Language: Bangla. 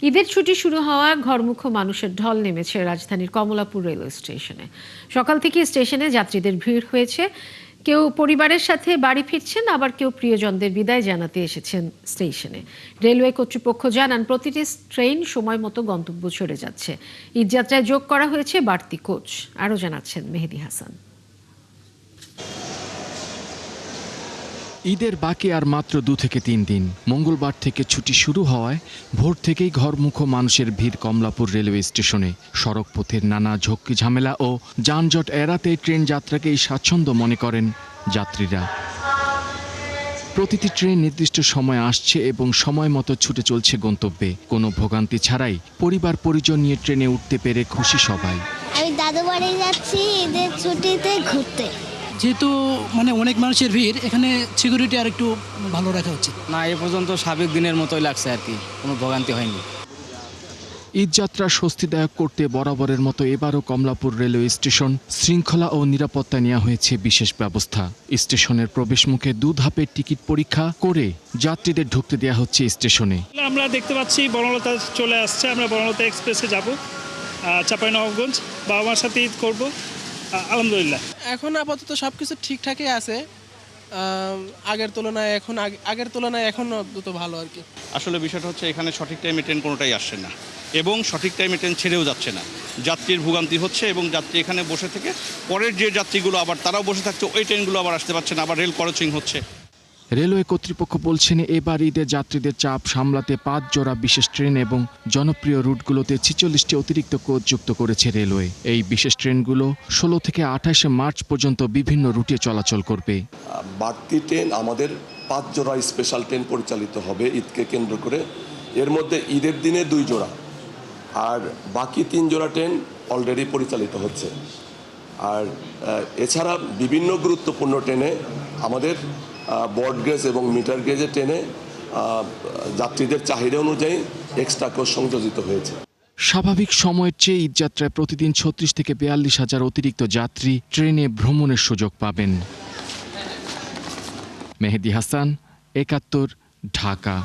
ঈদের ছুটি শুরু হওয়া ঘরমুখো মানুষের ঢল নেমেছে রাজধানীর কমলাপুর রেলওয়ে স্টেশনে। সকাল থেকে স্টেশনে যাত্রীদের ভিড় হয়েছে। কেউ পরিবারের সাথে বাড়ি ফিরছেন, আবার কেউ প্রিয়জনদের বিদায় জানাতে এসেছেন স্টেশনে। রেলওয়ে কর্তৃপক্ষ জানান প্রতিটি ট্রেন সময় মতো গন্তব্য ছেড়ে যাচ্ছে। ঈদযাত্রায় যোগ করা হয়েছে বাড়তি কোচ। আরও জানাচ্ছেন মেহেদী হাসান। ঈদের বাকি আর মাত্র 2 থেকে 3 দিন। মঙ্গলবার থেকে ছুটি শুরু হওয়ায় ভোর থেকেই ঘরমুখো মানুষের ভিড় কমলাপুর রেলওয়ে স্টেশনে। সড়ক পথের নানা ঝক্কি ঝামেলা ও যানজট এড়াতে ট্রেন যাত্রাকেই স্বাচ্ছন্দ্য মনে করেন যাত্রীরা। প্রতিটি ট্রেন নির্দিষ্ট সময় আসছে এবং সময় মতো ছুটে চলছে গন্তব্যে। কোনো ভোগান্তি ছাড়াই পরিবার পরিজন নিয়ে ট্রেনে উঠতে পেরে খুশি সবাই। আমি দাদু বাড়ি যাচ্ছি ঈদের ছুটিতে ঘুরতে। যেহেতু অনেক মানুষের ভিড়, এখানে সিকিউরিটি আর একটু ভালো রাখা উচিত। না, এ পর্যন্ত স্বাভাবিক দিনের মতোই লাগছে আর কি, কোনো ভোগান্তি হয়নি। ঈদযাত্রা স্বস্তিদায়ক করতে বরাবরের মতো এবারও কমলাপুর রেলওয়ে স্টেশন শৃঙ্খলা ও নিরাপত্তা নেওয়া হয়েছে বিশেষ ব্যবস্থা। স্টেশনের প্রবেশমুখে 2 ধাপের টিকিট পরীক্ষা করে যাত্রীদের ঢুকতে দেওয়া হচ্ছে স্টেশনে। আমরা দেখতে পাচ্ছি বনলতা চলে আসছে। আমরা বনলতা এক্সপ্রেসে যাব, চাঁপাইনবাবগঞ্জ। বাবা মার সাথে ঈদ করবো, আলহামদুলিল্লাহ। এখন আপাতত সবকিছু ঠিকঠাকই আছে। আগের তুলনায় এখন তো ভালো আর কি। আসলে বিষয়টা হচ্ছে এখানে সঠিক টাইমে ট্রেন কোনোটাই আসছে না এবং সঠিক টাইমে ট্রেন ছেড়েও যাচ্ছে না। যাত্রীর ভোগান্তি হচ্ছে এবং যাত্রী এখানে বসে থেকে পরের যে যাত্রীগুলো আবার তারাও বসে থাকছে, ওই ট্রেনগুলো আবার আসতে পারছে না, আবার রেল ক্রসিং হচ্ছে। রেলওয়ে কর্তৃপক্ষ বলছেন এবার ঈদে যাত্রীদের চাপ সামলাতে 5 জোড়া বিশেষ ট্রেন এবং জনপ্রিয় রুটগুলোতে 46টি অতিরিক্ত কোচ যুক্ত করেছে রেলওয়ে। এই বিশেষ ট্রেনগুলো 16 থেকে 28 মার্চ পর্যন্ত বিভিন্ন রুটে চলাচল করবে। বাড়তি ট্রেন আমাদের 5 জোড়া স্পেশাল ট্রেন পরিচালিত হবে ঈদকে কেন্দ্র করে। এর মধ্যে ঈদের দিনে 2 জোড়া আর বাকি 3 জোড়া ট্রেন অলরেডি পরিচালিত হচ্ছে। আর এছাড়া বিভিন্ন গুরুত্বপূর্ণ ট্রেনে আমাদের বর্ড গেজ এবং মিটার গেজের ট্রেনে যাত্রীদের চাহিদা অনুযায়ী এক্সট্রা কোচ সংযোজিত হয়েছে। স্বাভাবিক সময়ের চেয়ে ঈদযাত্রায় প্রতিদিন 36 থেকে 42 হাজার অতিরিক্ত যাত্রী ট্রেনে ভ্রমণের সুযোগ পাবেন। মেহেদী হাসান, 71, ঢাকা।